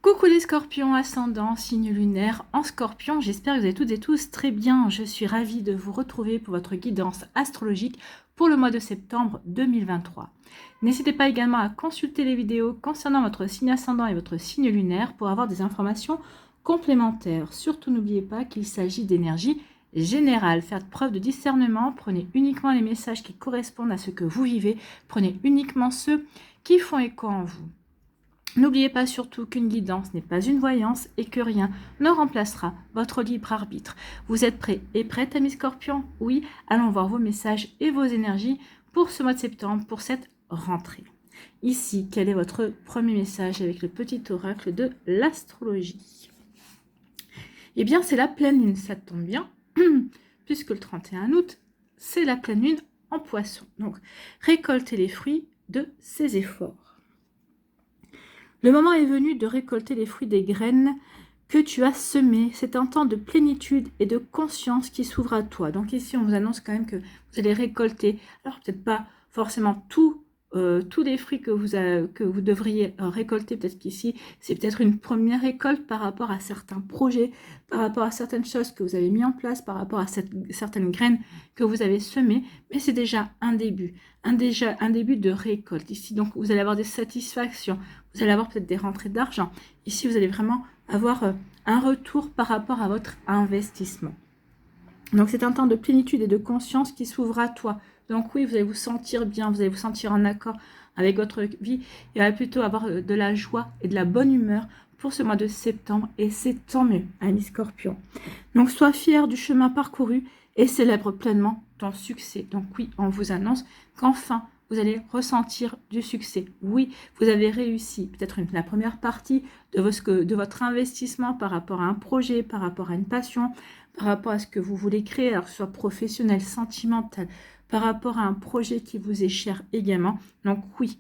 Coucou les scorpions, ascendant, signe lunaire en scorpion, j'espère que vous allez toutes et tous très bien. Je suis ravie de vous retrouver pour votre guidance astrologique pour le mois de septembre 2023. N'hésitez pas également à consulter les vidéos concernant votre signe ascendant et votre signe lunaire pour avoir des informations complémentaires. Surtout n'oubliez pas qu'il s'agit d'énergie générale. Faites preuve de discernement, prenez uniquement les messages qui correspondent à ce que vous vivez, prenez uniquement ceux qui font écho en vous. N'oubliez pas surtout qu'une guidance n'est pas une voyance et que rien ne remplacera votre libre arbitre. Vous êtes prêts et prêtes, amis scorpions? Oui, allons voir vos messages et vos énergies pour ce mois de septembre, pour cette rentrée. Ici, quel est votre premier message avec le petit oracle de l'astrologie? Eh bien, c'est la pleine lune, ça tombe bien, puisque le 31 août, c'est la pleine lune en poisson. Donc, récoltez les fruits de ces efforts. Le moment est venu de récolter les fruits des graines que tu as semées. C'est un temps de plénitude et de conscience qui s'ouvre à toi. Donc ici, on vous annonce quand même que vous allez récolter, alors peut-être pas forcément tous les fruits que vous devriez récolter. Peut-être qu'ici, c'est peut-être une première récolte par rapport à certains projets, par rapport à certaines choses que vous avez mis en place, par rapport à certaines graines que vous avez semées. Mais c'est déjà un début. Un début de récolte ici. Donc, vous allez avoir des satisfactions. Vous allez avoir peut-être des rentrées d'argent. Ici, vous allez vraiment avoir un retour par rapport à votre investissement. Donc, c'est un temps de plénitude et de conscience qui s'ouvre à toi. Donc, oui, vous allez vous sentir bien, vous allez vous sentir en accord avec votre vie. Et va plutôt avoir de la joie et de la bonne humeur pour ce mois de septembre. Et c'est tant mieux, ami Scorpion. Donc, sois fier du chemin parcouru et célèbre pleinement ton succès. Donc, oui, on vous annonce qu'enfin, vous allez ressentir du succès. Oui, vous avez réussi peut-être la première partie de votre investissement par rapport à un projet, par rapport à une passion, par rapport à ce que vous voulez créer, alors que ce soit professionnel, sentimental, par rapport à un projet qui vous est cher également. Donc oui,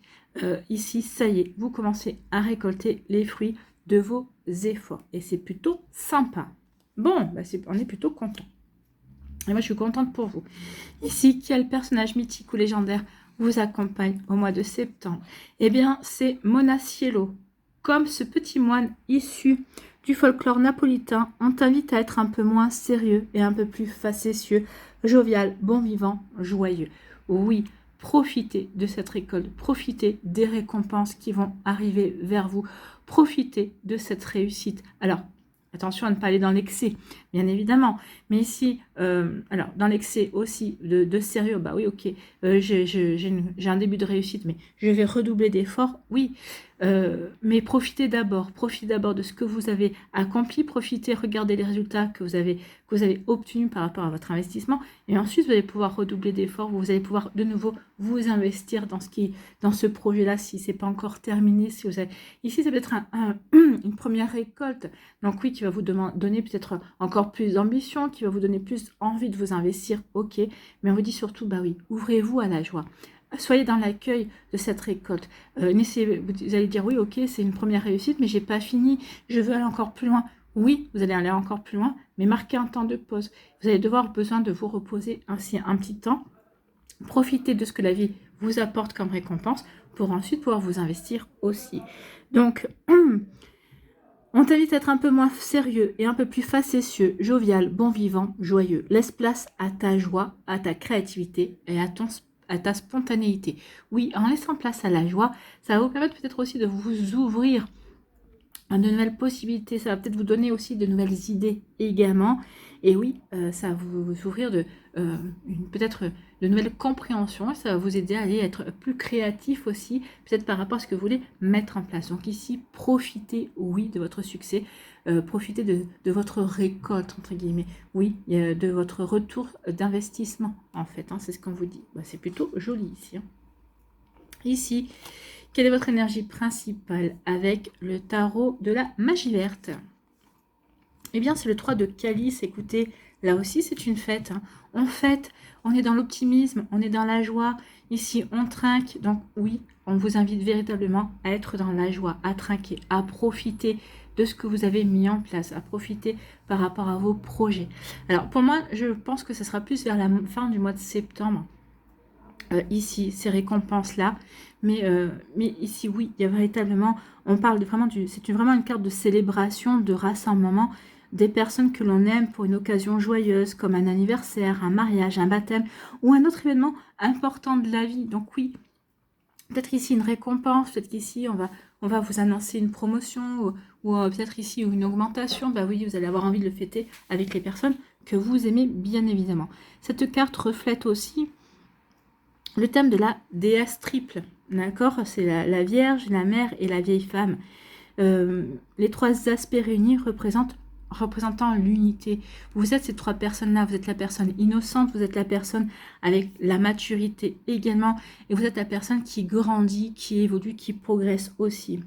ici, ça y est, vous commencez à récolter les fruits de vos efforts. Et c'est plutôt sympa. Bon, bah on est plutôt content. Et moi, je suis contente pour vous. Ici, quel personnage mythique ou légendaire vous accompagne au mois de septembre? Eh bien, c'est Monaciello. Comme ce petit moine issu du folklore napolitain, on t'invite à être un peu moins sérieux et un peu plus facétieux, jovial, bon vivant, joyeux. Oui, profitez de cette récolte, profitez des récompenses qui vont arriver vers vous, profitez de cette réussite. Alors, attention à ne pas aller dans l'excès, bien évidemment. Mais ici, alors, dans l'excès aussi de sérieux, bah oui, ok, j'ai un début de réussite, mais je vais redoubler d'efforts, oui. Mais profitez d'abord de ce que vous avez accompli, profitez, regardez les résultats que vous avez obtenus par rapport à votre investissement, et ensuite vous allez pouvoir redoubler d'efforts, vous allez pouvoir de nouveau vous investir dans ce projet-là, si c'est pas encore terminé, si vous avez... Ici, ça peut être une première récolte, donc oui, qui va vous donner peut-être encore plus d'ambition, qui va vous donner plus envie de vous investir, ok, mais on vous dit surtout, bah oui, ouvrez-vous à la joie. Soyez dans l'accueil de cette récolte. Vous allez dire, oui, ok, c'est une première réussite, mais j'ai pas fini, je veux aller encore plus loin. Oui, vous allez aller encore plus loin, mais marquez un temps de pause. Vous allez devoir besoin de vous reposer ainsi un petit temps. Profitez de ce que la vie vous apporte comme récompense pour ensuite pouvoir vous investir aussi. Donc, on t'invite à être un peu moins sérieux et un peu plus facétieux, jovial, bon vivant, joyeux. Laisse place à ta joie, à ta créativité et à ta spontanéité. Oui, en laissant place à la joie, ça va vous permettre peut-être aussi de vous ouvrir à de nouvelles possibilités. Ça va peut-être vous donner aussi de nouvelles idées également. Et oui, ça va vous ouvrir peut-être de nouvelles compréhensions. Ça va vous aider à aller être plus créatif aussi, peut-être par rapport à ce que vous voulez mettre en place. Donc ici, profitez, oui, de votre succès. Profitez de votre récolte, entre guillemets. Oui, de votre retour d'investissement, en fait. Hein, c'est ce qu'on vous dit. Bah, c'est plutôt joli ici. Hein. Ici, quelle est votre énergie principale avec le tarot de la magie verte? Eh bien, c'est le 3 de calice. Écoutez, là aussi, c'est une fête. Hein. On fête, on est dans l'optimisme, on est dans la joie. Ici, on trinque. Donc, oui, on vous invite véritablement à être dans la joie, à trinquer, à profiter de ce que vous avez mis en place, à profiter par rapport à vos projets. Alors, pour moi, je pense que ce sera plus vers la fin du mois de septembre ici, ces récompenses-là. Mais ici, oui, il y a véritablement, on parle de vraiment vraiment une carte de célébration, de rassemblement des personnes que l'on aime pour une occasion joyeuse, comme un anniversaire, un mariage, un baptême, ou un autre événement important de la vie. Donc oui, peut-être ici une récompense, peut-être qu'ici on va vous annoncer une promotion, ou peut-être ici une augmentation. Bah oui, vous allez avoir envie de le fêter avec les personnes que vous aimez, bien évidemment. Cette carte reflète aussi le thème de la déesse triple, d'accord? C'est la Vierge, la Mère et la vieille femme. Les trois aspects réunis représentant l'unité. Vous êtes ces trois personnes-là, vous êtes la personne innocente, vous êtes la personne avec la maturité également, et vous êtes la personne qui grandit, qui évolue, qui progresse aussi.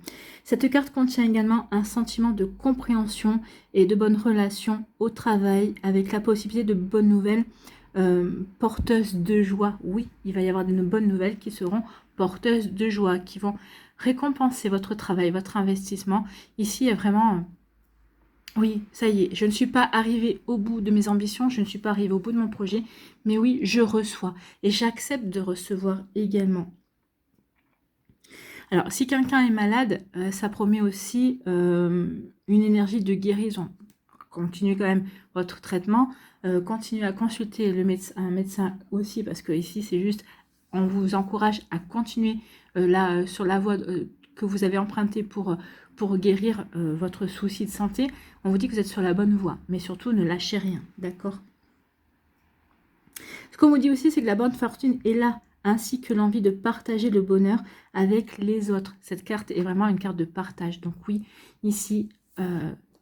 Cette carte contient également un sentiment de compréhension et de bonnes relations au travail, avec la possibilité de bonnes nouvelles, porteuses de joie. Oui, il va y avoir de bonnes nouvelles qui seront porteuses de joie, qui vont récompenser votre travail, votre investissement. Ici, il y a vraiment... Oui, ça y est, je ne suis pas arrivée au bout de mes ambitions, je ne suis pas arrivée au bout de mon projet, mais oui, je reçois et j'accepte de recevoir également. Alors, si quelqu'un est malade, ça promet aussi une énergie de guérison. Continuez quand même votre traitement, continuez à consulter un médecin aussi, parce que ici, c'est juste, on vous encourage à continuer sur la voie que vous avez empruntée pour guérir votre souci de santé. On vous dit que vous êtes sur la bonne voie, mais surtout, ne lâchez rien, d'accord? Ce qu'on vous dit aussi, c'est que la bonne fortune est là, ainsi que l'envie de partager le bonheur avec les autres. Cette carte est vraiment une carte de partage. Donc oui, ici,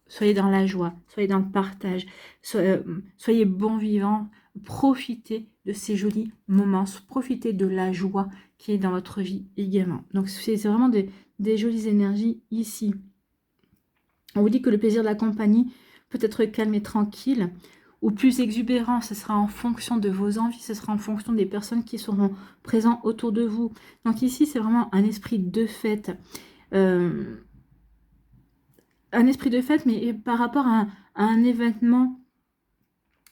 soyez dans la joie, soyez dans le partage, soyez bon vivant, profitez de ces jolis moments, profitez de la joie qui est dans votre vie également. Donc c'est vraiment des jolies énergies ici. On vous dit que le plaisir de la compagnie peut être calme et tranquille, ou plus exubérant. Ce sera en fonction de vos envies, ce sera en fonction des personnes qui seront présentes autour de vous. Donc ici, c'est vraiment un esprit de fête. Un esprit de fête, mais par rapport à un événement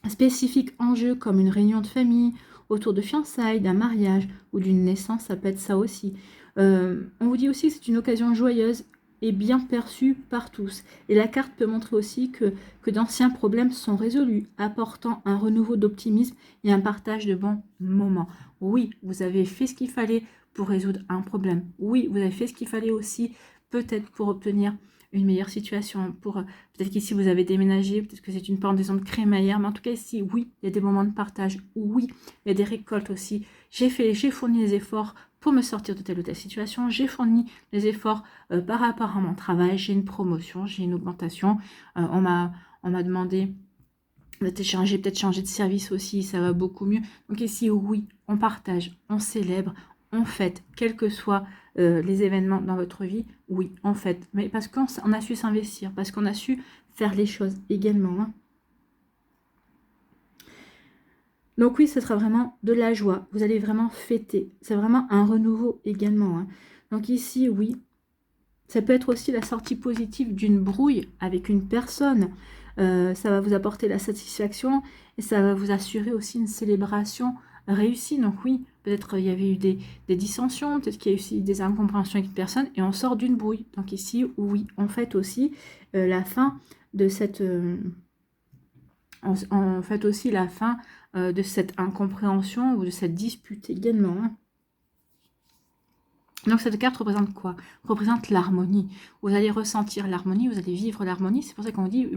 spécifique en jeu, comme une réunion de famille, autour de fiançailles, d'un mariage ou d'une naissance, ça peut être ça aussi. On vous dit aussi que c'est une occasion joyeuse et bien perçue par tous. Et la carte peut montrer aussi que d'anciens problèmes sont résolus, apportant un renouveau d'optimisme et un partage de bons moments. Oui, vous avez fait ce qu'il fallait pour résoudre un problème. Oui, vous avez fait ce qu'il fallait aussi peut-être pour obtenir une meilleure situation. Peut-être qu'ici vous avez déménagé, peut-être que c'est une pendaison de crémaillère, mais en tout cas ici, oui, il y a des moments de partage, oui, il y a des récoltes aussi. J'ai fourni les efforts pour me sortir de telle ou telle situation, j'ai fourni les efforts par rapport à mon travail, j'ai une promotion, j'ai une augmentation, on m'a demandé j'ai peut-être changé de service aussi, ça va beaucoup mieux. Donc ici, oui, on partage, on célèbre, on fête, quels que soient les événements dans votre vie, oui, on fête. Mais parce qu'on a su s'investir, parce qu'on a su faire les choses également. Hein. Donc oui, ce sera vraiment de la joie. Vous allez vraiment fêter. C'est vraiment un renouveau également. Hein. Donc ici, oui, ça peut être aussi la sortie positive d'une brouille avec une personne. Ça va vous apporter la satisfaction et ça va vous assurer aussi une célébration réussie. Donc oui, peut-être il y avait eu des dissensions, peut-être qu'il y a eu aussi des incompréhensions avec une personne et on sort d'une brouille. Donc ici, oui, on fête aussi la fin de cette... on fête aussi la fin de cette incompréhension ou de cette dispute également. Hein. Donc cette carte représente quoi? Représente l'harmonie. Vous allez ressentir l'harmonie, vous allez vivre l'harmonie. C'est pour ça qu'on dit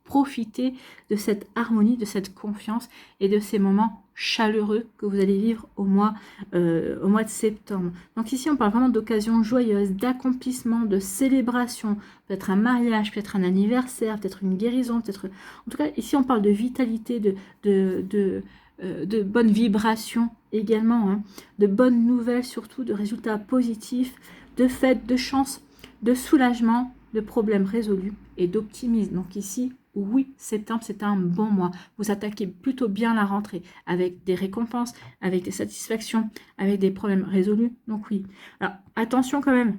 profitez de cette harmonie, de cette confiance et de ces moments chaleureux que vous allez vivre au mois de septembre. Donc ici on parle vraiment d'occasions joyeuses, d'accomplissement, de célébration, peut-être un mariage, peut-être un anniversaire, peut-être une guérison, peut-être... En tout cas ici on parle de vitalité, de bonnes vibrations également, hein, de bonnes nouvelles surtout, de résultats positifs, de fêtes, de chance, de soulagement, de problèmes résolus et d'optimisme. Donc ici, oui, septembre, c'est un bon mois. Vous attaquez plutôt bien la rentrée avec des récompenses, avec des satisfactions, avec des problèmes résolus. Donc oui. Alors attention quand même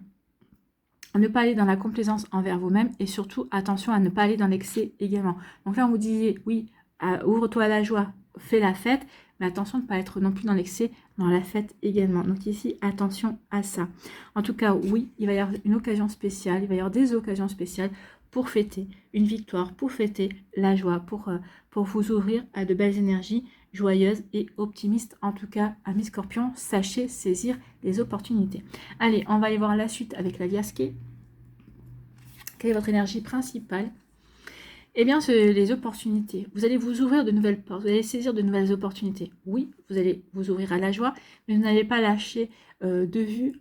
à ne pas aller dans la complaisance envers vous-même et surtout attention à ne pas aller dans l'excès également. Donc là, on vous dit, oui, ouvre-toi à la joie, fais la fête, mais attention de ne pas être non plus dans l'excès, dans la fête également. Donc ici, attention à ça. En tout cas, oui, il va y avoir une occasion spéciale, il va y avoir des occasions spéciales pour fêter une victoire, pour fêter la joie, pour vous ouvrir à de belles énergies joyeuses et optimistes. En tout cas, amis Scorpions, sachez saisir les opportunités. Allez, on va aller voir la suite avec la Liasquée. Quelle est votre énergie principale? Eh bien, les opportunités. Vous allez vous ouvrir de nouvelles portes, vous allez saisir de nouvelles opportunités. Oui, vous allez vous ouvrir à la joie, mais vous n'allez pas lâcher de vue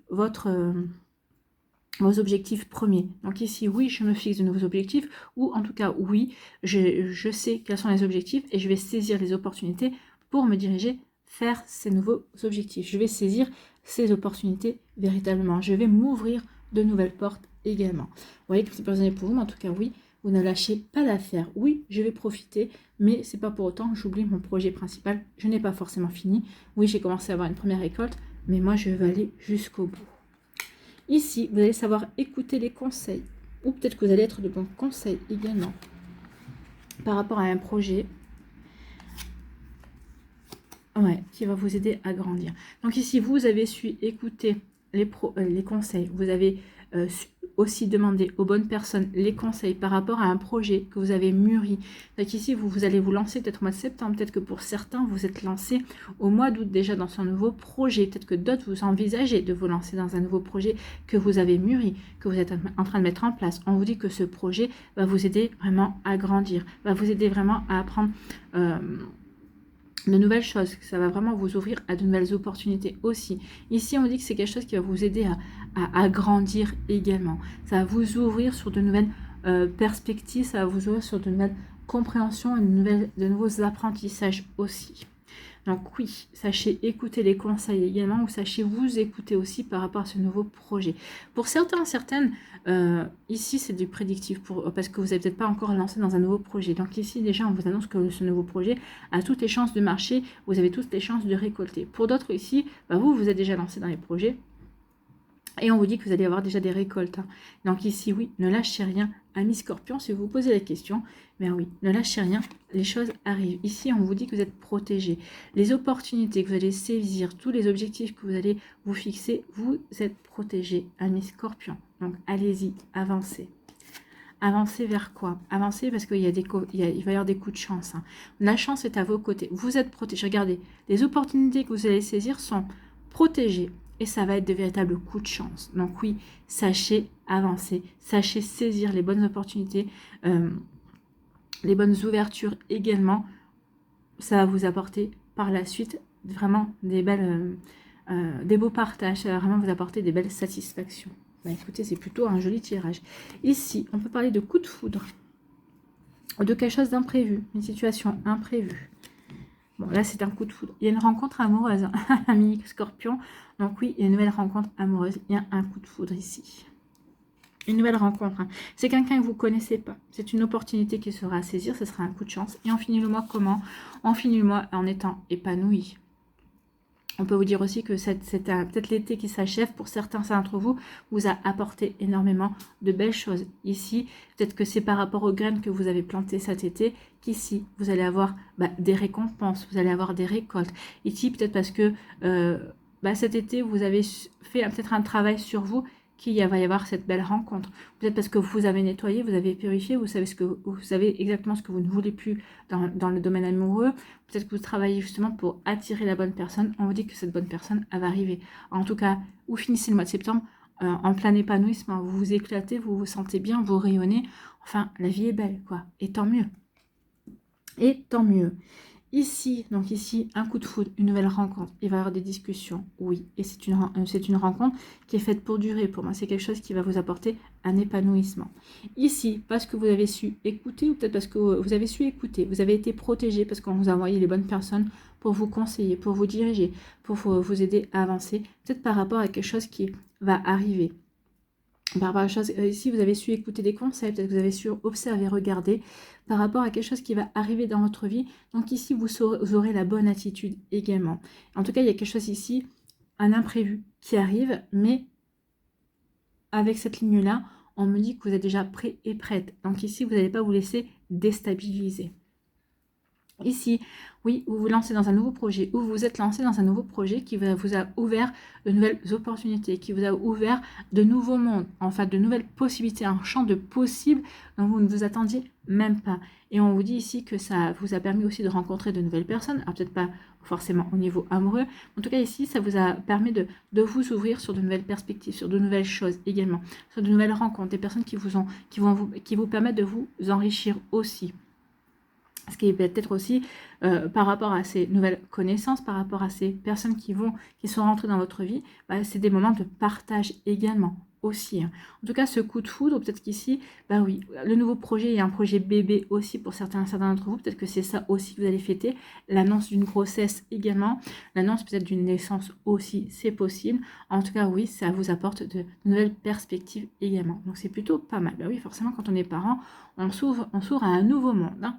vos objectifs premiers. Donc ici, oui, je me fixe de nouveaux objectifs, ou en tout cas, oui, je sais quels sont les objectifs et je vais saisir les opportunités pour me diriger vers ces nouveaux objectifs. Je vais saisir ces opportunités véritablement. Je vais m'ouvrir de nouvelles portes également. Vous voyez que c'est pas pour vous, mais en tout cas, oui, vous ne lâchez pas l'affaire. Oui, je vais profiter, mais c'est pas pour autant que j'oublie mon projet principal. Je n'ai pas forcément fini. Oui, j'ai commencé à avoir une première récolte, mais moi, je vais aller jusqu'au bout. Ici, vous allez savoir écouter les conseils, ou peut-être que vous allez être de bons conseils également par rapport à un projet qui va vous aider à grandir. Donc ici, vous avez su écouter les conseils, vous avez su aussi demander aux bonnes personnes les conseils par rapport à un projet que vous avez mûri. Donc ici, vous allez vous lancer peut-être au mois de septembre, peut-être que pour certains, vous êtes lancé au mois d'août déjà dans un nouveau projet, peut-être que d'autres, vous envisagez de vous lancer dans un nouveau projet que vous avez mûri, que vous êtes en train de mettre en place. On vous dit que ce projet va vous aider vraiment à grandir, va vous aider vraiment à apprendre de nouvelles choses, ça va vraiment vous ouvrir à de nouvelles opportunités aussi. Ici, on dit que c'est quelque chose qui va vous aider à grandir également. Ça va vous ouvrir sur de nouvelles perspectives, ça va vous ouvrir sur de nouvelles compréhensions et de nouveaux apprentissages aussi. Donc oui, sachez écouter les conseils également, ou sachez vous écouter aussi par rapport à ce nouveau projet. Pour certains, certaines, ici c'est du prédictif, parce que vous n'avez peut-être pas encore lancé dans un nouveau projet. Donc ici déjà, on vous annonce que ce nouveau projet a toutes les chances de marcher, vous avez toutes les chances de récolter. Pour d'autres ici, vous êtes déjà lancé dans les projets, et on vous dit que vous allez avoir déjà des récoltes. Donc ici, oui, ne lâchez rien. Amis Scorpion, si vous vous posez la question, mais oui, ne lâchez rien, les choses arrivent. Ici, on vous dit que vous êtes protégé. Les opportunités que vous allez saisir, tous les objectifs que vous allez vous fixer, vous êtes protégé, amis Scorpion. Donc allez-y, avancez. Avancez vers quoi? Avancez parce qu'il il va y avoir des coups de chance. La chance est à vos côtés. Vous êtes protégé. Regardez, les opportunités que vous allez saisir sont protégées. Et ça va être de véritables coups de chance. Donc oui, sachez avancer, sachez saisir les bonnes opportunités, les bonnes ouvertures également. Ça va vous apporter par la suite vraiment des beaux partages. Ça va vraiment vous apporter des belles satisfactions. Écoutez, c'est plutôt un joli tirage. Ici, on peut parler de coup de foudre, de quelque chose d'imprévu, une situation imprévue. Bon, là, c'est un coup de foudre. Il y a une rencontre amoureuse, ami Scorpion. Donc oui, il y a une nouvelle rencontre amoureuse. Il y a un coup de foudre ici. Une nouvelle rencontre. C'est quelqu'un que vous ne connaissez pas. C'est une opportunité qui sera à saisir. Ce sera un coup de chance. Et on finit le mois comment? On finit le mois en étant épanoui. On peut vous dire aussi que c'est peut-être l'été qui s'achève. Pour certains d'entre vous, vous a apporté énormément de belles choses. Ici, peut-être que c'est par rapport aux graines que vous avez plantées cet été, qu'ici, vous allez avoir des récompenses, vous allez avoir des récoltes. Ici, peut-être parce que cet été, vous avez fait peut-être un travail sur vous, qu'il va y avoir cette belle rencontre. Peut-être parce que vous avez nettoyé, vous avez purifié, vous savez exactement ce que vous ne voulez plus dans le domaine amoureux. Peut-être que vous travaillez justement pour attirer la bonne personne. On vous dit que cette bonne personne, elle va arriver. En tout cas, vous finissez le mois de septembre en plein épanouissement. Vous vous éclatez, vous vous sentez bien, vous rayonnez. Enfin, la vie est belle, quoi. Et tant mieux. Et tant mieux. Ici, donc ici, un coup de foudre, une nouvelle rencontre. Il va y avoir des discussions, oui. Et c'est une rencontre qui est faite pour durer. Pour moi, c'est quelque chose qui va vous apporter un épanouissement. Ici, parce que vous avez su écouter, ou peut-être parce que vous avez su écouter, vous avez été protégé parce qu'on vous a envoyé les bonnes personnes pour vous conseiller, pour vous diriger, pour vous aider à avancer. Peut-être par rapport à quelque chose qui va arriver. Par rapport à chose, ici, vous avez su écouter des conseils, peut-être que vous avez su observer, regarder par rapport à quelque chose qui va arriver dans votre vie. Donc ici, vous aurez la bonne attitude également. En tout cas, il y a quelque chose ici, un imprévu qui arrive, mais avec cette ligne-là, on me dit que vous êtes déjà prêt et prête. Donc ici, vous n'allez pas vous laisser déstabiliser. Ici, oui, vous vous lancez dans un nouveau projet, ou vous vous êtes lancé dans un nouveau projet qui vous a ouvert de nouvelles opportunités, qui vous a ouvert de nouveaux mondes, enfin de nouvelles possibilités, un champ de possibles dont vous ne vous attendiez même pas. Et on vous dit ici que ça vous a permis aussi de rencontrer de nouvelles personnes, alors peut-être pas forcément au niveau amoureux, en tout cas ici, ça vous a permis de vous ouvrir sur de nouvelles perspectives, sur de nouvelles choses également, sur de nouvelles rencontres, des personnes qui vous permettent de vous enrichir aussi. Ce qui est peut-être aussi par rapport à ces nouvelles connaissances, par rapport à ces personnes qui sont rentrées dans votre vie, bah, c'est des moments de partage également aussi. Hein. En tout cas, ce coup de foudre, peut-être qu'ici, bah oui, le nouveau projet, il y a un projet bébé aussi pour certains d'entre vous, peut-être que c'est ça aussi que vous allez fêter, l'annonce d'une grossesse également, l'annonce peut-être d'une naissance aussi, c'est possible. En tout cas, oui, ça vous apporte de nouvelles perspectives également. Donc c'est plutôt pas mal. Bah oui, forcément, quand on est parent, on s'ouvre à un nouveau monde. Hein.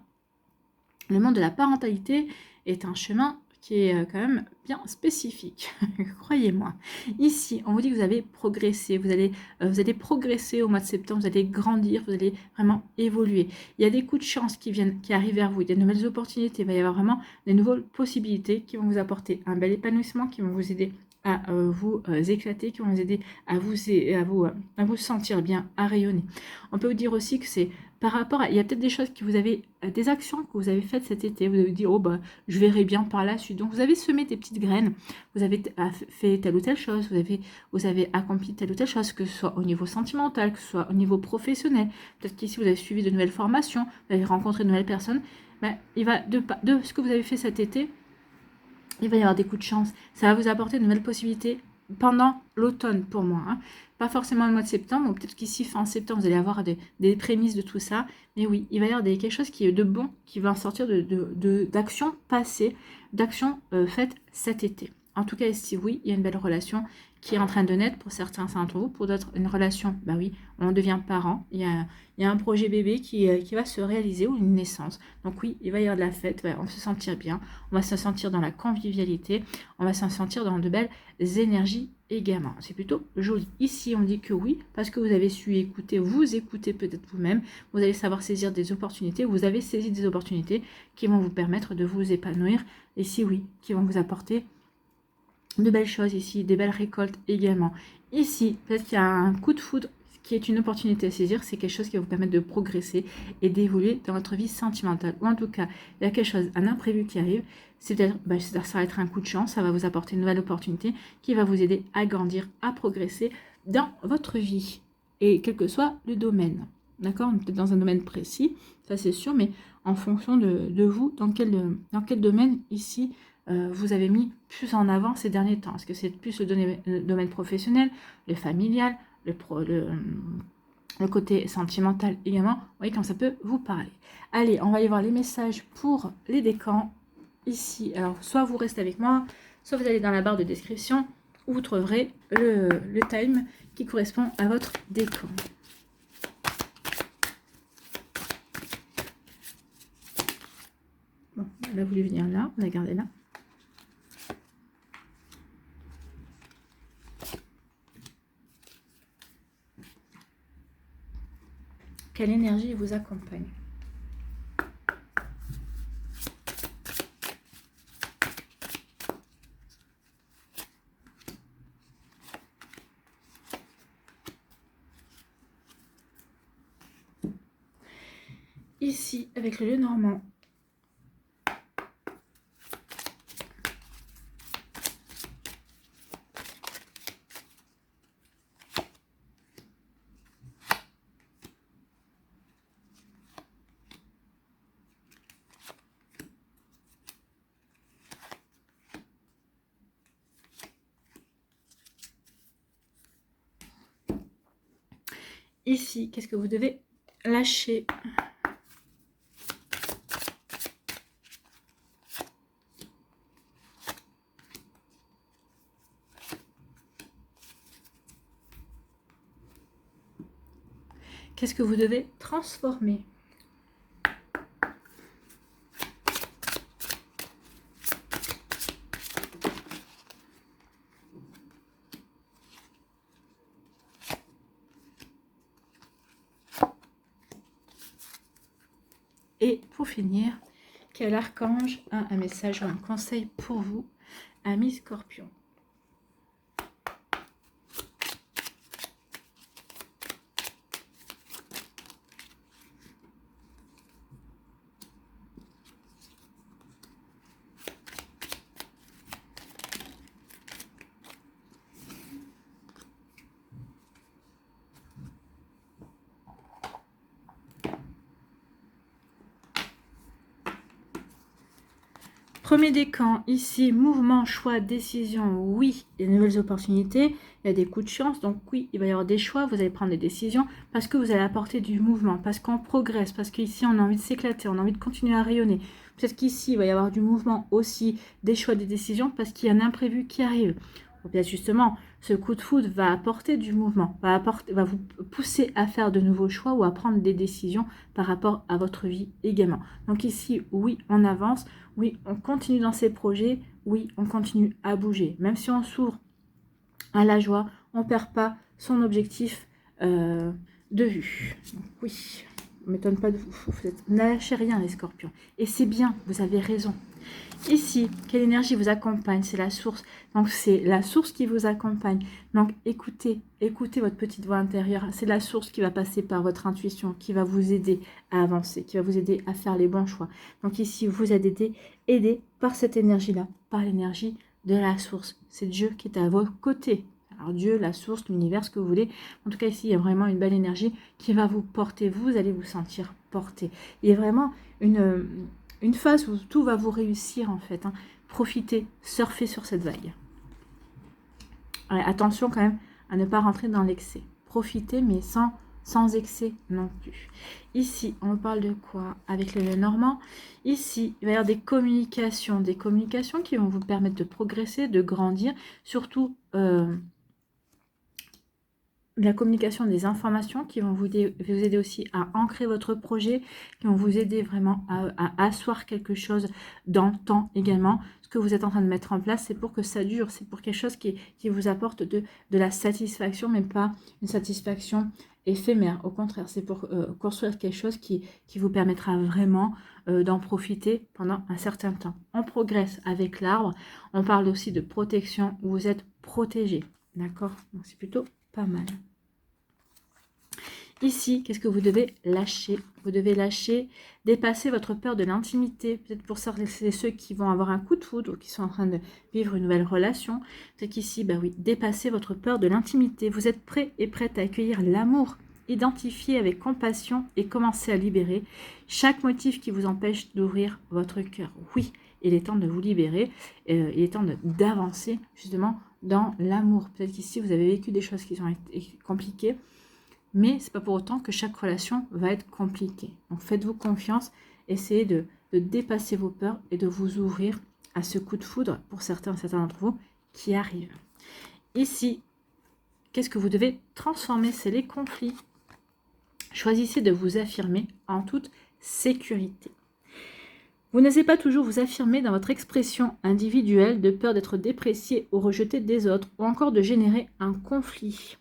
Le monde de la parentalité est un chemin qui est quand même bien spécifique, croyez-moi. Ici, on vous dit que vous avez progressé, vous allez progresser au mois de septembre, vous allez grandir, vous allez vraiment évoluer. Il y a des coups de chance qui arrivent vers vous, il y a de nouvelles opportunités, il va y avoir vraiment des nouvelles possibilités qui vont vous apporter un bel épanouissement, qui vont vous aider à vous éclater, qui vont vous aider à vous sentir bien, à rayonner. On peut vous dire aussi que c'est par rapport à, il y a peut-être des choses que vous avez, des actions que vous avez faites cet été, vous avez dit, oh bah, je verrai bien par la suite. Donc, vous avez semé des petites graines, vous avez fait telle ou telle chose, vous avez accompli telle ou telle chose, que ce soit au niveau sentimental, que ce soit au niveau professionnel. Peut-être qu'ici, vous avez suivi de nouvelles formations, vous avez rencontré de nouvelles personnes. Ben, il va, de ce que vous avez fait cet été, il va y avoir des coups de chance. Ça va vous apporter de nouvelles possibilités pendant l'automne pour moi. Hein. Pas forcément le mois de septembre, ou peut-être qu'ici, fin septembre, vous allez avoir des prémices de tout ça. Mais oui, il va y avoir quelque chose qui est de bon, qui va sortir d'actions passées, d'actions faites cet été. En tout cas, ici, oui, il y a une belle relation qui est en train de naître pour certains d'entre vous. Pour d'autres, une relation, bah oui, on devient parent. Il y a un projet bébé qui va se réaliser ou une naissance. Donc oui, il va y avoir de la fête, on va se sentir bien, on va se sentir dans la convivialité, on va se sentir dans de belles énergies également. C'est plutôt joli. Ici, on dit que oui, parce que vous avez su écouter, vous écoutez peut-être vous-même, vous allez savoir saisir des opportunités, vous avez saisi des opportunités qui vont vous permettre de vous épanouir. Ici, oui, qui vont vous apporter de belles choses ici, des belles récoltes également. Ici, peut-être qu'il y a un coup de foudre qui est une opportunité à saisir, c'est quelque chose qui va vous permettre de progresser et d'évoluer dans votre vie sentimentale. Ou en tout cas, il y a quelque chose, un imprévu qui arrive, c'est peut-être, ça va être un coup de chance, ça va vous apporter une nouvelle opportunité qui va vous aider à grandir, à progresser dans votre vie. Et quel que soit le domaine. D'accord? Peut-être dans un domaine précis, ça c'est sûr, mais en fonction de vous, dans quel domaine ici vous avez mis plus en avant ces derniers temps? Est-ce que c'est plus le domaine professionnel, le familial, le côté sentimental également? Vous voyez comme ça peut vous parler. Allez, on va aller voir les messages pour les décans ici. Alors, soit vous restez avec moi, soit vous allez dans la barre de description où vous trouverez le time qui correspond à votre décan. Bon, elle a voulu venir là, on va garder là. Quelle énergie vous accompagne? Ici, avec le Lenormand, ici, qu'est-ce que vous devez lâcher? Qu'est-ce que vous devez transformer? Et pour finir, Quel archange a un message ou un conseil pour vous, amis Scorpion? Premier décan, ici, mouvement, choix, décision, oui, il y a de nouvelles opportunités, il y a des coups de chance, donc oui, il va y avoir des choix, vous allez prendre des décisions, parce que vous allez apporter du mouvement, parce qu'on progresse, parce qu'ici, on a envie de s'éclater, on a envie de continuer à rayonner. Peut-être qu'ici, il va y avoir du mouvement aussi, des choix, des décisions, parce qu'il y a un imprévu qui arrive. Ou bien justement, ce coup de foudre va apporter du mouvement, va vous pousser à faire de nouveaux choix ou à prendre des décisions par rapport à votre vie également. Donc ici, oui, on avance, oui, on continue dans ces projets, oui, on continue à bouger. Même si on s'ouvre à la joie, on ne perd pas son objectif de vue. Donc, oui, on ne m'étonne pas de vous. Vous lâchez rien les scorpions. Et c'est bien, vous avez raison. Ici, quelle énergie vous accompagne? C'est la source. Donc, c'est la source qui vous accompagne. Donc, écoutez votre petite voix intérieure. C'est la source qui va passer par votre intuition, qui va vous aider à avancer, qui va vous aider à faire les bons choix. Donc, ici, vous êtes aidé par cette énergie-là, par l'énergie de la source. C'est Dieu qui est à vos côtés. Alors, Dieu, la source, l'univers, ce que vous voulez. En tout cas, ici, il y a vraiment une belle énergie qui va vous porter. Vous allez vous sentir porté. Il y a vraiment une phase où tout va vous réussir en fait. Profitez, surfez sur cette vague. Ouais, attention quand même à ne pas rentrer dans l'excès. Profitez mais sans excès non plus. Ici, on parle de quoi? Avec le normand, ici, il va y avoir des communications qui vont vous permettre de progresser, de grandir, surtout la communication, des informations qui vont vous aider aussi à ancrer votre projet, qui vont vous aider vraiment à asseoir quelque chose dans le temps également. Ce que vous êtes en train de mettre en place, c'est pour que ça dure, c'est pour quelque chose qui vous apporte de la satisfaction, mais pas une satisfaction éphémère. Au contraire, c'est pour construire quelque chose qui vous permettra vraiment d'en profiter pendant un certain temps. On progresse avec l'arbre. On parle aussi de protection, où vous êtes protégé. D'accord? Donc c'est plutôt pas mal. Ici, qu'est-ce que vous devez lâcher? Vous devez lâcher, dépasser votre peur de l'intimité. Peut-être pour certains, c'est ceux qui vont avoir un coup de foudre ou qui sont en train de vivre une nouvelle relation. C'est qu'ici, bah oui, dépasser votre peur de l'intimité. Vous êtes prêt et prête à accueillir l'amour. Identifiez avec compassion et commencez à libérer chaque motif qui vous empêche d'ouvrir votre cœur. Oui, il est temps de vous libérer. Il est temps d'avancer justement dans l'amour. Peut-être qu'ici, vous avez vécu des choses qui ont été compliquées. Mais ce n'est pas pour autant que chaque relation va être compliquée. Donc faites-vous confiance, essayez de dépasser vos peurs et de vous ouvrir à ce coup de foudre pour certains d'entre vous qui arrivent. Ici, qu'est-ce que vous devez transformer? C'est les conflits. Choisissez de vous affirmer en toute sécurité. Vous n'osez pas toujours vous affirmer dans votre expression individuelle de peur d'être déprécié ou rejeté des autres ou encore de générer un conflit.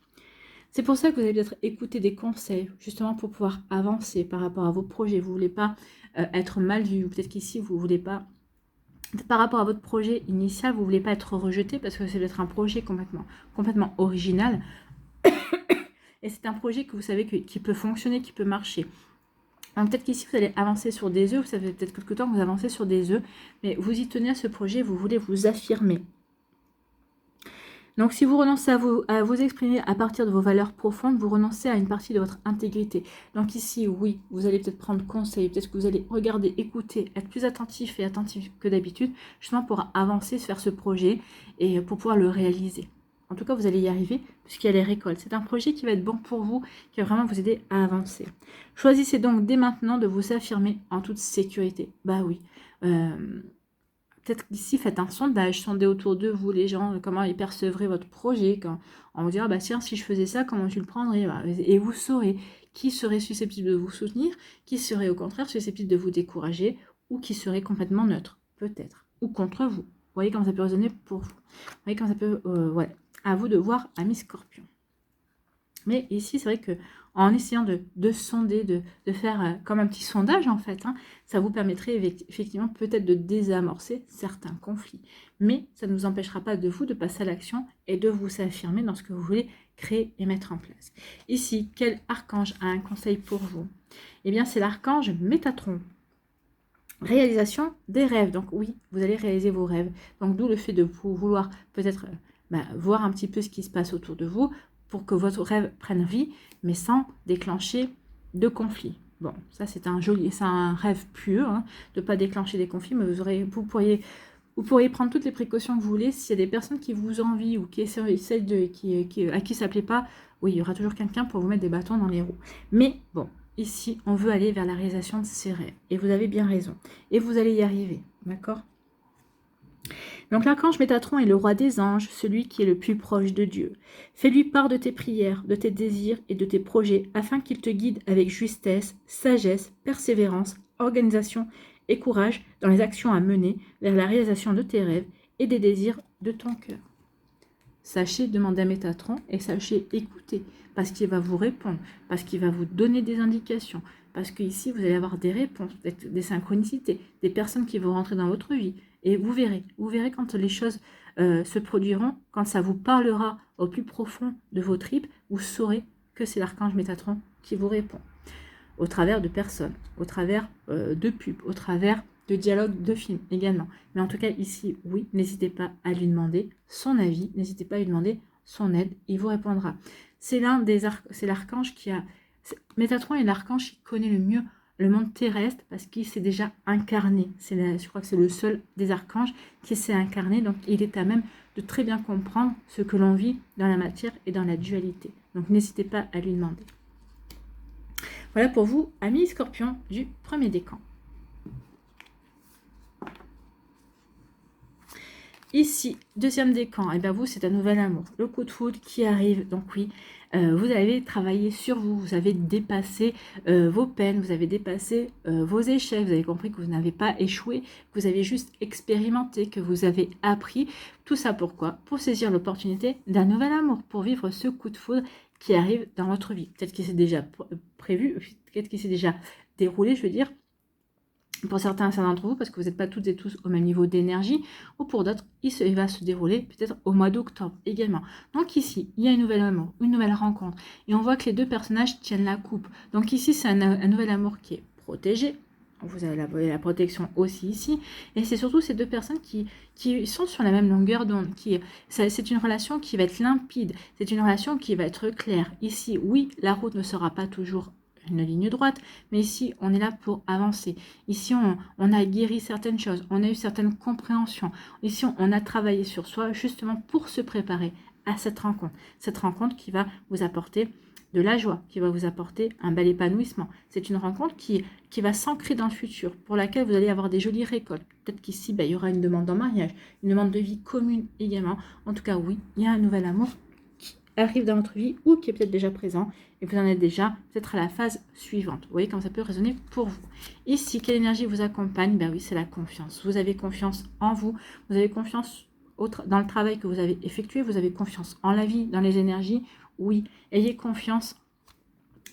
C'est pour ça que vous allez peut-être écouter des conseils, justement pour pouvoir avancer par rapport à vos projets. Vous ne voulez pas être mal vu, ou peut-être qu'ici, vous ne voulez pas, par rapport à votre projet initial, vous ne voulez pas être rejeté, parce que c'est peut-être un projet complètement original. Et c'est un projet que vous savez qui peut fonctionner, qui peut marcher. Donc peut-être qu'ici, vous allez avancer sur des œufs, ça fait peut-être quelque temps que vous avancez sur des œufs, mais vous y tenez à ce projet, vous voulez vous affirmer. Donc, si vous renoncez à vous exprimer à partir de vos valeurs profondes, vous renoncez à une partie de votre intégrité. Donc ici, oui, vous allez peut-être prendre conseil, peut-être que vous allez regarder, écouter, être plus attentif et attentif que d'habitude, justement pour avancer, faire ce projet et pour pouvoir le réaliser. En tout cas, vous allez y arriver puisqu'il y a les récoltes. C'est un projet qui va être bon pour vous, qui va vraiment vous aider à avancer. Choisissez donc dès maintenant de vous affirmer en toute sécurité. Bah oui. Peut-être qu'ici, faites un sondage, sondez autour de vous les gens, comment ils percevraient votre projet, quand on vous dira, bah tiens, si je faisais ça, comment tu le prendrais? Et vous saurez qui serait susceptible de vous soutenir, qui serait au contraire susceptible de vous décourager, ou qui serait complètement neutre, peut-être, ou contre vous. Vous voyez comment ça peut résonner pour vous. Vous voyez comment ça peut, ouais, à vous de voir, amis Scorpion. Mais ici, c'est vrai que en essayant de sonder, de faire comme un petit sondage en fait, hein, ça vous permettrait effectivement peut-être de désamorcer certains conflits. Mais ça ne vous empêchera pas de vous de passer à l'action et de vous affirmer dans ce que vous voulez créer et mettre en place. Ici, quel archange a un conseil pour vous? Eh bien, c'est l'archange Métatron. Réalisation des rêves. Donc oui, vous allez réaliser vos rêves. Donc d'où le fait de vouloir peut-être voir un petit peu ce qui se passe autour de vous pour que votre rêve prenne vie, mais sans déclencher de conflits. Bon, ça c'est un rêve pieux, hein, de ne pas déclencher des conflits, mais vous pourriez prendre toutes les précautions que vous voulez. S'il y a des personnes qui vous envient ou qui essaient à qui ça ne plaît pas, oui, il y aura toujours quelqu'un pour vous mettre des bâtons dans les roues. Mais bon, ici, on veut aller vers la réalisation de ses rêves. Et vous avez bien raison. Et vous allez y arriver. D'accord? Donc l'archange Métatron est le roi des anges, celui qui est le plus proche de Dieu. Fais-lui part de tes prières, de tes désirs et de tes projets, afin qu'il te guide avec justesse, sagesse, persévérance, organisation et courage dans les actions à mener vers la réalisation de tes rêves et des désirs de ton cœur. Sachez demander à Métatron et sachez écouter, parce qu'il va vous répondre, parce qu'il va vous donner des indications, parce qu'ici, vous allez avoir des réponses, des synchronicités, des personnes qui vont rentrer dans votre vie. Et vous verrez quand les choses se produiront, quand ça vous parlera au plus profond de vos tripes, vous saurez que c'est l'archange Métatron qui vous répond. Au travers de personnes, au travers de pubs, au travers de dialogues, de films également. Mais en tout cas, ici, oui, n'hésitez pas à lui demander son avis, n'hésitez pas à lui demander son aide, il vous répondra. C'est l'archange qui a... Métatron est l'archange qui connaît le mieux le monde terrestre parce qu'il s'est déjà incarné. Je crois que c'est le seul des archanges qui s'est incarné, donc il est à même de très bien comprendre ce que l'on vit dans la matière et dans la dualité. Donc n'hésitez pas à lui demander. Voilà pour vous, amis Scorpions du premier décan. Ici, deuxième décan, et bien vous, c'est un nouvel amour. Le coup de foudre qui arrive, donc oui, vous avez travaillé sur vous, vous avez dépassé vos peines, vous avez dépassé vos échecs, vous avez compris que vous n'avez pas échoué, que vous avez juste expérimenté, que vous avez appris. Tout ça pourquoi? Pour saisir l'opportunité d'un nouvel amour, pour vivre ce coup de foudre qui arrive dans votre vie. Peut-être qu'il s'est déjà prévu, peut-être qu'il s'est déjà déroulé, je veux dire, pour certains d'entre vous, parce que vous n'êtes pas toutes et tous au même niveau d'énergie, ou pour d'autres, il va se dérouler peut-être au mois d'octobre également. Donc ici, il y a un nouvel amour, une nouvelle rencontre, et on voit que les deux personnages tiennent la coupe. Donc ici, c'est un nouvel amour qui est protégé. Vous avez la protection aussi ici, et c'est surtout ces deux personnes qui sont sur la même longueur d'onde. C'est une relation qui va être limpide, c'est une relation qui va être claire. Ici, oui, la route ne sera pas toujours une ligne droite, mais ici, on est là pour avancer. Ici, on a guéri certaines choses, on a eu certaines compréhensions. Ici, on a travaillé sur soi justement pour se préparer à cette rencontre qui va vous apporter de la joie, qui va vous apporter un bel épanouissement. C'est une rencontre qui va s'ancrer dans le futur, pour laquelle vous allez avoir des jolies récoltes. Peut-être qu'ici, il y aura une demande en mariage, une demande de vie commune également. En tout cas, oui, il y a un nouvel amour qui arrive dans votre vie ou qui est peut-être déjà présent et vous en êtes déjà peut-être à la phase suivante. Vous voyez comment ça peut résonner pour vous. Ici, quelle énergie vous accompagne? Ben oui, c'est la confiance. Vous avez confiance en vous, vous avez confiance dans le travail que vous avez effectué, vous avez confiance en la vie, dans les énergies. Oui, ayez confiance.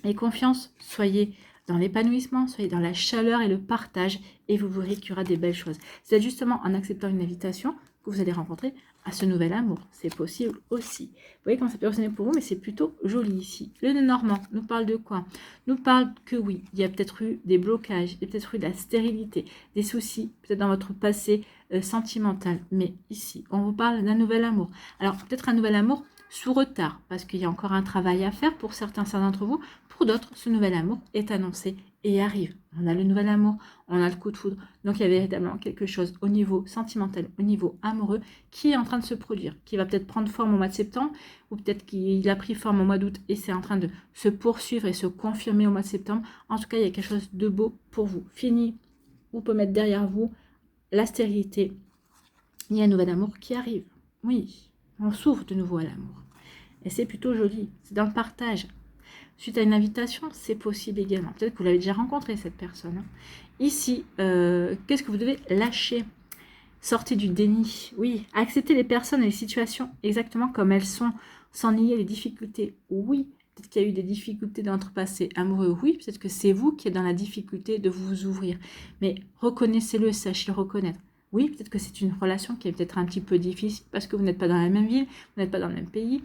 Et confiance, soyez dans l'épanouissement, soyez dans la chaleur et le partage et vous verrez qu'il y aura des belles choses. C'est justement en acceptant une invitation que vous allez rencontrer à ce nouvel amour. C'est possible aussi. Vous voyez comment ça peut ressonner pour vous, mais c'est plutôt joli ici. Le nœud normand nous parle de quoi? Nous parle que oui, il y a peut-être eu des blocages, il y a peut-être eu de la stérilité, des soucis, peut-être dans votre passé sentimental. Mais ici, on vous parle d'un nouvel amour. Alors, peut-être un nouvel amour sous retard, parce qu'il y a encore un travail à faire pour certains d'entre vous. Pour d'autres, ce nouvel amour est annoncé et arrive. On a le nouvel amour, on a le coup de foudre. Donc, il y a véritablement quelque chose au niveau sentimental, au niveau amoureux, qui est en train de se produire, qui va peut-être prendre forme au mois de septembre, ou peut-être qu'il a pris forme au mois d'août et c'est en train de se poursuivre et se confirmer au mois de septembre. En tout cas, il y a quelque chose de beau pour vous. Fini, vous pouvez mettre derrière vous la stérilité. Il y a un nouvel amour qui arrive. Oui, on s'ouvre de nouveau à l'amour. Et c'est plutôt joli, c'est dans le partage. Suite à une invitation, c'est possible également. Peut-être que vous l'avez déjà rencontré, cette personne. Ici, qu'est-ce que vous devez lâcher? Sortez du déni. Oui, acceptez les personnes et les situations exactement comme elles sont, sans nier les difficultés. Oui, peut-être qu'il y a eu des difficultés dans votre passé amoureux, oui, peut-être que c'est vous qui êtes dans la difficulté de vous ouvrir, mais reconnaissez-le, sachez le reconnaître. Oui, peut-être que c'est une relation qui est peut-être un petit peu difficile parce que vous n'êtes pas dans la même ville, vous n'êtes pas dans le même pays,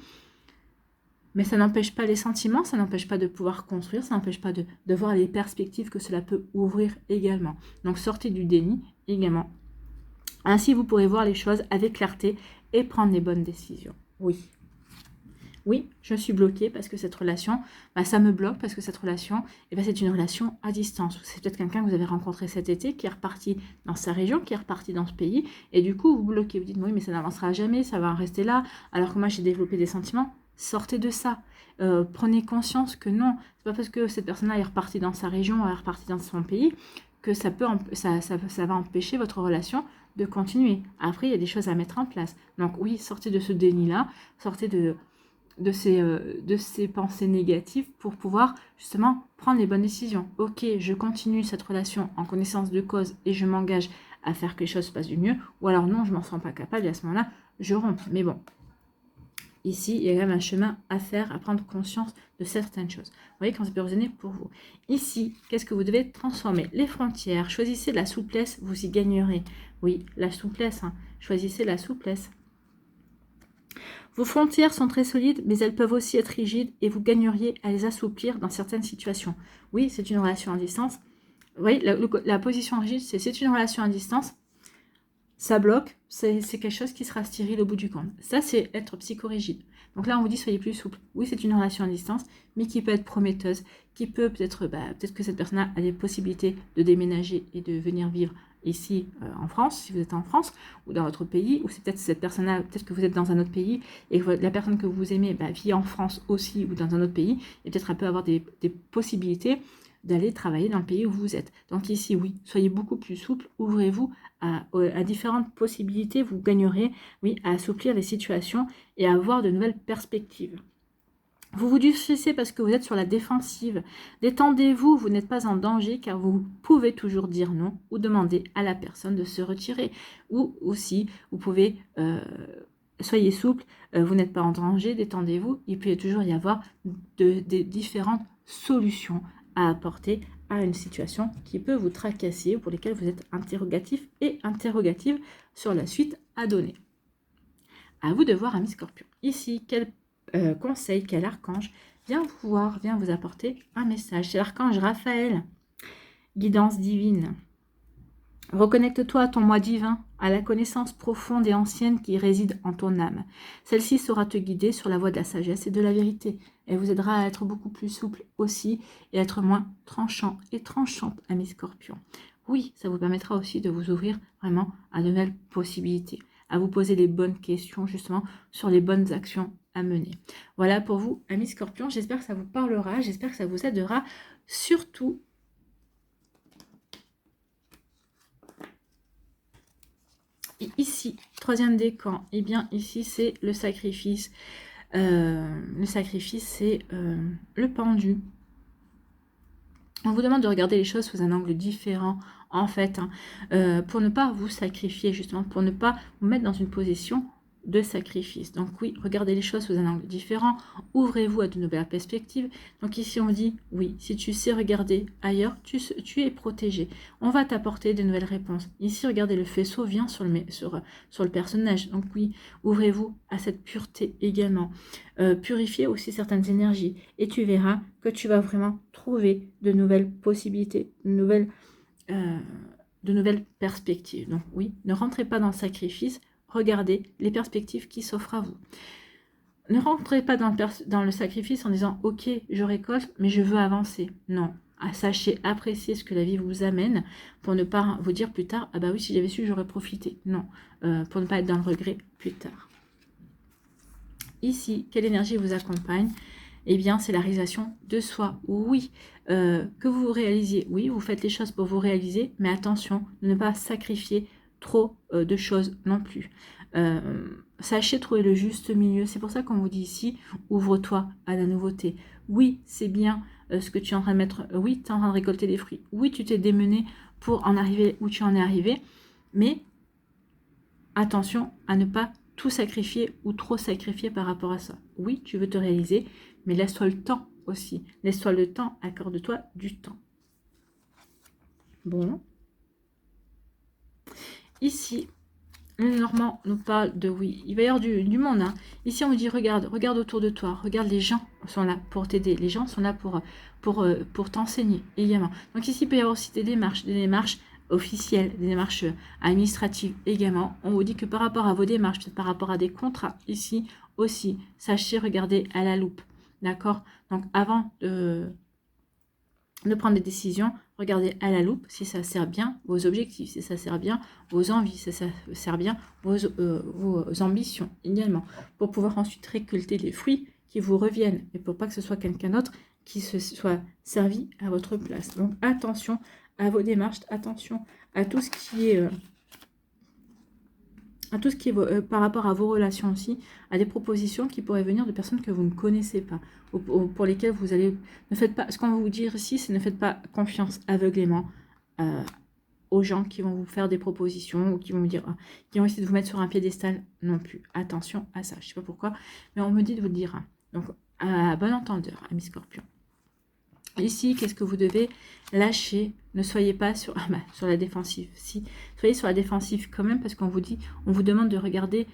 mais ça n'empêche pas les sentiments, ça n'empêche pas de pouvoir construire, ça n'empêche pas de voir les perspectives que cela peut ouvrir également. Donc sortez du déni également. Ainsi, vous pourrez voir les choses avec clarté et prendre les bonnes décisions. Oui. Oui, je suis bloquée parce que cette relation, ça me bloque parce que cette relation, c'est une relation à distance. C'est peut-être quelqu'un que vous avez rencontré cet été qui est reparti dans sa région, qui est reparti dans ce pays, et du coup, vous bloquez. Vous dites, oui, mais ça n'avancera jamais, ça va en rester là, alors que moi, j'ai développé des sentiments. Sortez de ça. Prenez conscience que non, c'est pas parce que cette personne-là est repartie dans sa région, est repartie dans son pays, que ça va empêcher votre relation de continuer. Après, il y a des choses à mettre en place. Donc oui, sortez de ce déni-là, sortez de ces pensées négatives pour pouvoir justement prendre les bonnes décisions. Ok, je continue cette relation en connaissance de cause et je m'engage à faire que les choses se passent du mieux, ou alors non, je m'en sens pas capable et à ce moment-là, je romps. Mais bon, ici, il y a quand même un chemin à faire, à prendre conscience de certaines choses. Vous voyez, quand ça peut résonner pour vous. Ici, qu'est-ce que vous devez transformer? Les frontières. Choisissez la souplesse, vous y gagnerez. Oui, la souplesse. Choisissez la souplesse. Vos frontières sont très solides, mais elles peuvent aussi être rigides et vous gagneriez à les assouplir dans certaines situations. Oui, c'est une relation à distance. Vous voyez, la position rigide, c'est une relation à distance. Ça bloque, c'est quelque chose qui sera stérile au bout du compte. Ça, c'est être psychorigide. Donc là, on vous dit, soyez plus souple. Oui, c'est une relation à distance, mais qui peut être prometteuse, qui peut peut-être que cette personne-là a des possibilités de déménager et de venir vivre ici en France, si vous êtes en France, ou dans votre pays, ou c'est peut-être cette personne-là, peut-être que vous êtes dans un autre pays, et que la personne que vous aimez vit en France aussi, ou dans un autre pays, et peut-être elle peut avoir des possibilités d'aller travailler dans le pays où vous êtes. Donc ici, oui, soyez beaucoup plus souple, ouvrez-vous à différentes possibilités, vous gagnerez, oui, à assouplir les situations et à avoir de nouvelles perspectives. Vous vous durcissez parce que vous êtes sur la défensive. Détendez-vous, vous n'êtes pas en danger car vous pouvez toujours dire non ou demander à la personne de se retirer. Ou aussi, vous pouvez, soyez souple, vous n'êtes pas en danger, détendez-vous. Il peut toujours y avoir des différentes solutions à apporter à une situation qui peut vous tracasser, pour lesquelles vous êtes interrogatif et interrogative sur la suite à donner. À vous de voir, amis Scorpion. Ici, quel conseil, quel archange vient vous voir, vient vous apporter un message? C'est l'archange Raphaël. Guidance divine. Reconnecte-toi à ton moi divin, à la connaissance profonde et ancienne qui réside en ton âme. Celle-ci saura te guider sur la voie de la sagesse et de la vérité. Elle vous aidera à être beaucoup plus souple aussi et à être moins tranchant et tranchante, amis Scorpion. Oui, ça vous permettra aussi de vous ouvrir vraiment à de nouvelles possibilités, à vous poser les bonnes questions justement sur les bonnes actions à mener. Voilà pour vous, amis Scorpion. J'espère que ça vous parlera, j'espère que ça vous aidera. Surtout, et ici, troisième décan, et bien ici c'est le sacrifice. Le sacrifice, c'est le pendu. On vous demande de regarder les choses sous un angle différent, en fait, pour ne pas vous sacrifier, justement, pour ne pas vous mettre dans une position de sacrifice. Donc oui, regardez les choses sous un angle différent, ouvrez-vous à de nouvelles perspectives. Donc ici on dit, oui, si tu sais regarder ailleurs, tu es protégé. On va t'apporter de nouvelles réponses. Ici, regardez, le faisceau vient sur le personnage. Donc oui, ouvrez-vous à cette pureté également. Purifiez aussi certaines énergies et tu verras que tu vas vraiment trouver de nouvelles possibilités, de nouvelles perspectives. Donc oui, ne rentrez pas dans le sacrifice, regardez les perspectives qui s'offrent à vous. Ne rentrez pas dans le sacrifice en disant « Ok, je récolte, mais je veux avancer ». Non, sachez apprécier ce que la vie vous amène pour ne pas vous dire plus tard « Ah bah oui, si j'avais su, j'aurais profité ». Non, pour ne pas être dans le regret plus tard. Ici, quelle énergie vous accompagne? Eh bien, c'est la réalisation de soi. Oui, que vous vous réalisiez. Oui, vous faites les choses pour vous réaliser, mais attention, ne pas sacrifier trop de choses non plus. Sachez trouver le juste milieu. C'est pour ça qu'on vous dit ici, ouvre-toi à la nouveauté. Oui, c'est bien ce que tu es en train de mettre. Oui, tu es en train de récolter des fruits. Oui, tu t'es démené pour en arriver où tu en es arrivé. Mais attention à ne pas tout sacrifier ou trop sacrifier par rapport à ça. Oui, tu veux te réaliser, mais laisse-toi le temps aussi. Laisse-toi le temps, accorde-toi du temps. Bon. Ici, le Normand nous parle de oui. Il va y avoir du monde. Hein. Ici, on vous dit, regarde autour de toi. Regarde, les gens sont là pour t'aider. Les gens sont là pour t'enseigner également. Donc ici, il peut y avoir aussi des démarches officielles, des démarches administratives également. On vous dit que par rapport à vos démarches, peut-être par rapport à des contrats, ici aussi, sachez regarder à la loupe. D'accord? Donc avant de prendre des décisions, regardez à la loupe si ça sert bien vos objectifs, si ça sert bien vos envies, si ça sert bien vos ambitions également, pour pouvoir ensuite récolter les fruits qui vous reviennent et pour pas que ce soit quelqu'un d'autre qui se soit servi à votre place. Donc attention à vos démarches, attention à tout ce qui est par rapport à vos relations aussi, à des propositions qui pourraient venir de personnes que vous ne connaissez pas, ou pour lesquelles vous allez... Ne faites pas, ce qu'on va vous dire ici, c'est ne faites pas confiance aveuglément aux gens qui vont vous faire des propositions, ou qui vont vous dire, qui vont essayer de vous mettre sur un piédestal non plus. Attention à ça, je ne sais pas pourquoi, mais on me dit de vous le dire. Hein. Donc, à bon entendeur, amis Scorpion. Ici, qu'est-ce que vous devez lâcher? Ne soyez pas sur la défensive. Si, soyez sur la défensive quand même, parce qu'on vous dit, on vous demande de regarder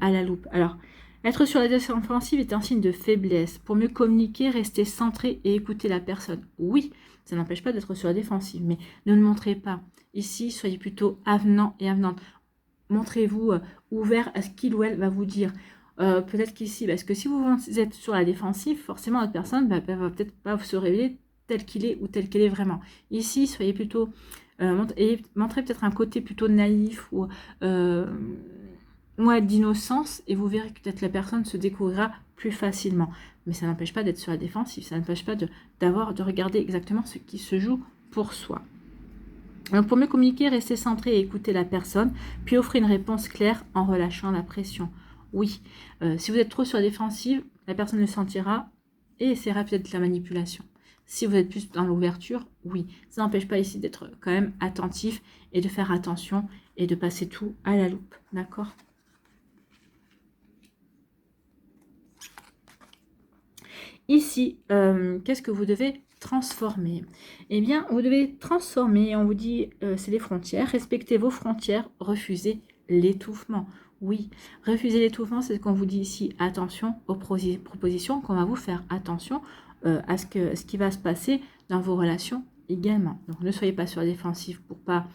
à la loupe. Alors, être sur la défensive est un signe de faiblesse. Pour mieux communiquer, restez centré et écoutez la personne. Oui, ça n'empêche pas d'être sur la défensive, mais ne le montrez pas. Ici, soyez plutôt avenant et avenante. Montrez-vous ouvert à ce qu'il ou elle va vous dire. Peut-être qu'ici, parce que si vous êtes sur la défensive, forcément, votre personne va peut-être pas se révéler tel qu'il est ou tel qu'elle est vraiment. Ici, soyez plutôt... montrez peut-être un côté plutôt naïf ou d'innocence et vous verrez que peut-être la personne se découvrira plus facilement. Mais ça n'empêche pas d'être sur la défensive, ça n'empêche pas de regarder exactement ce qui se joue pour soi. Donc pour mieux communiquer, restez centré et écoutez la personne, puis offrez une réponse claire en relâchant la pression. Oui, si vous êtes trop sur la défensive, la personne le sentira et essaiera peut-être de la manipulation. Si vous êtes plus dans l'ouverture, oui. Ça n'empêche pas ici d'être quand même attentif et de faire attention et de passer tout à la loupe. D'accord? Ici, qu'est-ce que vous devez transformer? Eh bien, vous devez transformer, on vous dit, c'est les frontières. Respectez vos frontières, refusez l'étouffement. Oui, refusez l'étouffement, c'est ce qu'on vous dit ici. Attention aux propositions qu'on va vous faire. Attention à ce qui va se passer dans vos relations également. Donc ne soyez pas sur la défensive pour pas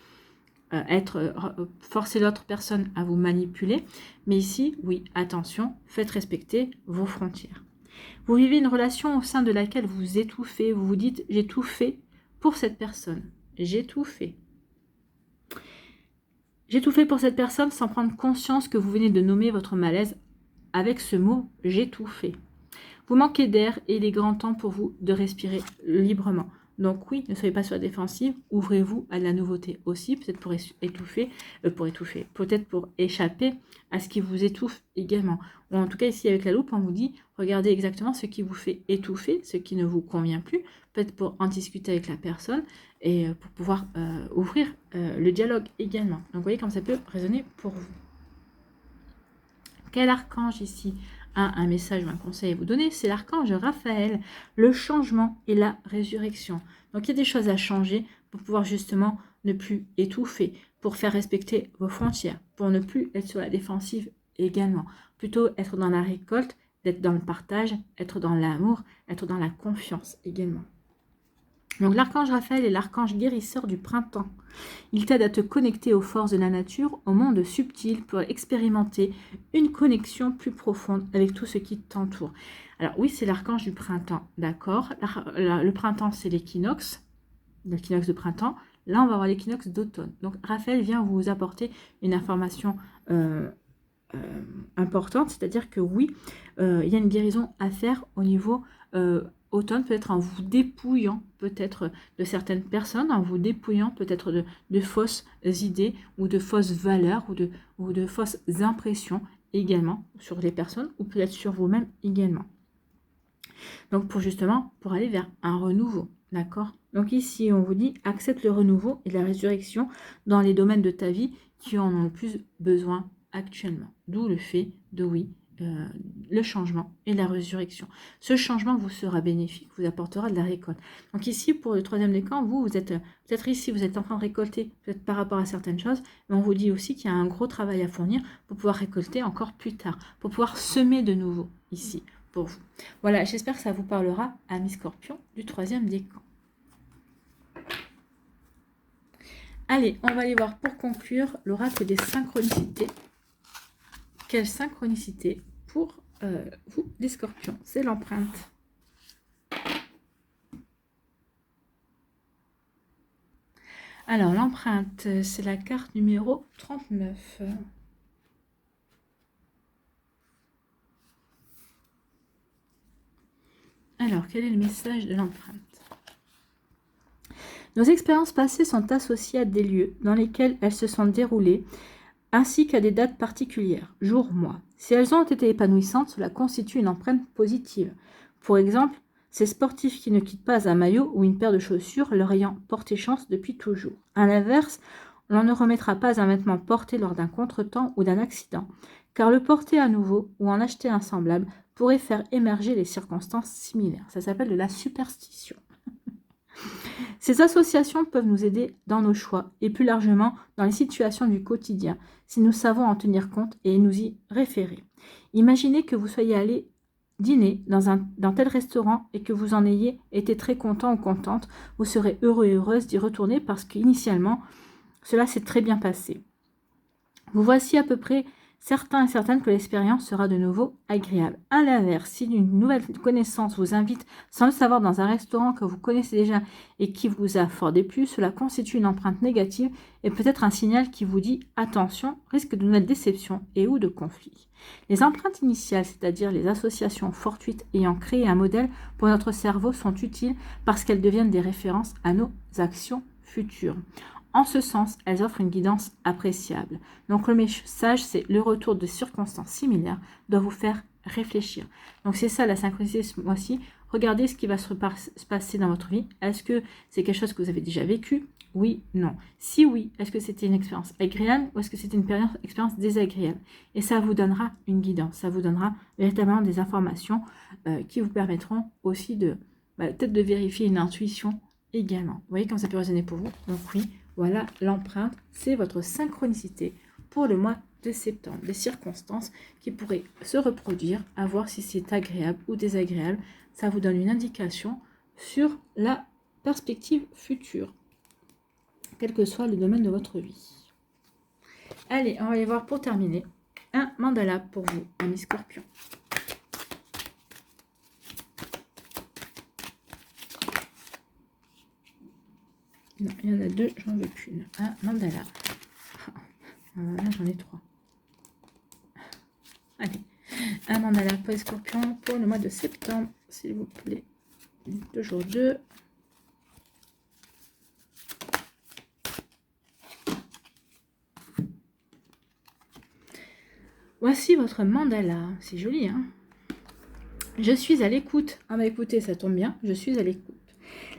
forcer l'autre personne à vous manipuler. Mais ici, oui, attention, faites respecter vos frontières. Vous vivez une relation au sein de laquelle vous étouffez. Vous vous dites, j'ai tout fait pour cette personne. J'ai tout fait. J'ai tout fait pour cette personne sans prendre conscience que vous venez de nommer votre malaise avec ce mot, j'ai tout fait. Vous manquez d'air et il est grand temps pour vous de respirer librement. Donc oui, ne soyez pas sur la défensive, ouvrez-vous à la nouveauté aussi, peut-être pour peut-être pour échapper à ce qui vous étouffe également. Ou en tout cas ici avec la loupe, on vous dit, regardez exactement ce qui vous fait étouffer, ce qui ne vous convient plus, peut-être pour en discuter avec la personne et pour pouvoir ouvrir le dialogue également. Donc vous voyez comme ça peut résonner pour vous. Quel archange ici a un message ou un conseil à vous donner? C'est l'archange Raphaël, le changement et la résurrection. Donc il y a des choses à changer pour pouvoir justement ne plus étouffer, pour faire respecter vos frontières, pour ne plus être sur la défensive également. Plutôt être dans la récolte, d'être dans le partage, être dans l'amour, être dans la confiance également. Donc l'archange Raphaël est l'archange guérisseur du printemps. Il t'aide à te connecter aux forces de la nature, au monde subtil, pour expérimenter une connexion plus profonde avec tout ce qui t'entoure. Alors oui, c'est l'archange du printemps, d'accord. Le printemps, c'est l'équinoxe de printemps. Là, on va avoir l'équinoxe d'automne. Donc Raphaël vient vous apporter une information importante, c'est-à-dire que oui, il y a une guérison à faire au niveau automne, peut-être en vous dépouillant peut-être de certaines personnes, en vous dépouillant peut-être de fausses idées ou de fausses valeurs ou de fausses impressions également sur les personnes ou peut-être sur vous-même également. Donc pour aller vers un renouveau, d'accord? Donc ici on vous dit accepte le renouveau et la résurrection dans les domaines de ta vie qui en ont le plus besoin actuellement. D'où le fait de oui, le changement et la résurrection. Ce changement vous sera bénéfique, vous apportera de la récolte. Donc ici, pour le troisième décan, vous êtes peut-être ici, vous êtes en train de récolter, peut-être par rapport à certaines choses, mais on vous dit aussi qu'il y a un gros travail à fournir pour pouvoir récolter encore plus tard, pour pouvoir semer de nouveau ici, pour vous. Voilà, j'espère que ça vous parlera, amis Scorpion, du troisième décan. Allez, on va aller voir pour conclure l'oracle des synchronicités. Quelle synchronicité pour vous, les scorpions? C'est l'empreinte. Alors, l'empreinte, c'est la carte numéro 39. Alors, quel est le message de l'empreinte? Nos expériences passées sont associées à des lieux dans lesquels elles se sont déroulées, ainsi qu'à des dates particulières, jours, mois. Si elles ont été épanouissantes, cela constitue une empreinte positive. Pour exemple, ces sportifs qui ne quittent pas un maillot ou une paire de chaussures leur ayant porté chance depuis toujours. À l'inverse, l'on ne remettra pas un vêtement porté lors d'un contretemps ou d'un accident, car le porter à nouveau ou en acheter un semblable pourrait faire émerger les circonstances similaires. Ça s'appelle de la superstition. Ces associations peuvent nous aider dans nos choix et plus largement dans les situations du quotidien, si nous savons en tenir compte et nous y référer. Imaginez que vous soyez allé dîner dans tel restaurant et que vous en ayez été très content ou contente, vous serez heureux et heureuse d'y retourner parce qu'initialement, cela s'est très bien passé. Vous voici à peu près certains et certaines que l'expérience sera de nouveau agréable. À l'inverse, si une nouvelle connaissance vous invite sans le savoir dans un restaurant que vous connaissez déjà et qui vous a fort déplu, cela constitue une empreinte négative et peut-être un signal qui vous dit « attention, risque de nouvelles déceptions et ou de conflits ». Les empreintes initiales, c'est-à-dire les associations fortuites ayant créé un modèle pour notre cerveau, sont utiles parce qu'elles deviennent des références à nos actions futures. En ce sens, elles offrent une guidance appréciable. Donc le message, c'est le retour de circonstances similaires doit vous faire réfléchir. Donc c'est ça la synchronicité ce mois-ci. Regardez ce qui va se passer dans votre vie. Est-ce que c'est quelque chose que vous avez déjà vécu? Oui, non. Si oui, est-ce que c'était une expérience agréable ou est-ce que c'était une expérience désagréable? Et ça vous donnera une guidance, ça vous donnera véritablement des informations qui vous permettront aussi de peut-être de vérifier une intuition également. Vous voyez comme ça peut résonner pour vous? Donc oui. Voilà, l'empreinte, c'est votre synchronicité pour le mois de septembre. Des circonstances qui pourraient se reproduire, à voir si c'est agréable ou désagréable. Ça vous donne une indication sur la perspective future, quel que soit le domaine de votre vie. Allez, on va aller voir pour terminer un mandala pour vous, amis Scorpion. Non, il y en a deux, j'en veux qu'une. Un mandala. Là, j'en ai trois. Allez, un mandala pour les scorpions pour le mois de septembre, s'il vous plaît. Toujours deux. Voici votre mandala. C'est joli, hein? Je suis à l'écoute. Ah bah écoutez, ça tombe bien, je suis à l'écoute.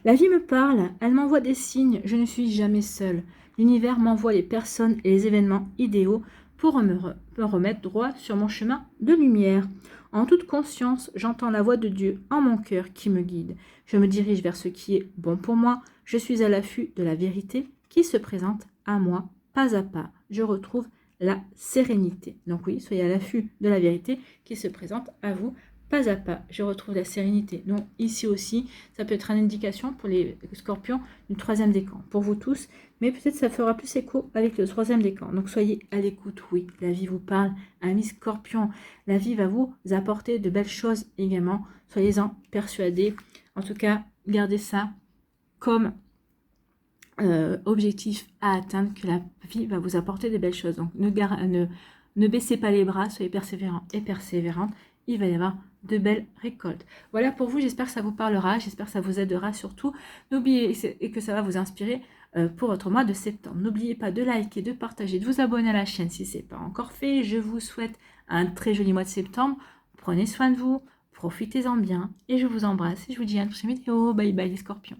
La vie me parle, elle m'envoie des signes, je ne suis jamais seule. L'univers m'envoie les personnes et les événements idéaux pour me remettre droit sur mon chemin de lumière. En toute conscience, j'entends la voix de Dieu en mon cœur qui me guide. Je me dirige vers ce qui est bon pour moi. Je suis à l'affût de la vérité qui se présente à moi, pas à pas. Je retrouve la sérénité. Donc oui, soyez à l'affût de la vérité qui se présente à vous, pas à pas, je retrouve la sérénité. Donc ici aussi, ça peut être une indication pour les scorpions du troisième décan, pour vous tous, mais peut-être ça fera plus écho avec le troisième décan. Donc soyez à l'écoute, oui, la vie vous parle, amis scorpions, la vie va vous apporter de belles choses également, soyez-en persuadés. En tout cas, gardez ça comme objectif à atteindre, que la vie va vous apporter de belles choses. Donc ne baissez pas les bras, soyez persévérants et persévérantes, il va y avoir de belles récoltes. Voilà pour vous, j'espère que ça vous parlera, j'espère que ça vous aidera surtout. N'oubliez et que ça va vous inspirer pour votre mois de septembre. N'oubliez pas de liker, de partager, de vous abonner à la chaîne si ce n'est pas encore fait. Je vous souhaite un très joli mois de septembre. Prenez soin de vous, profitez-en bien et je vous embrasse et je vous dis à une prochaine vidéo. Bye bye les scorpions.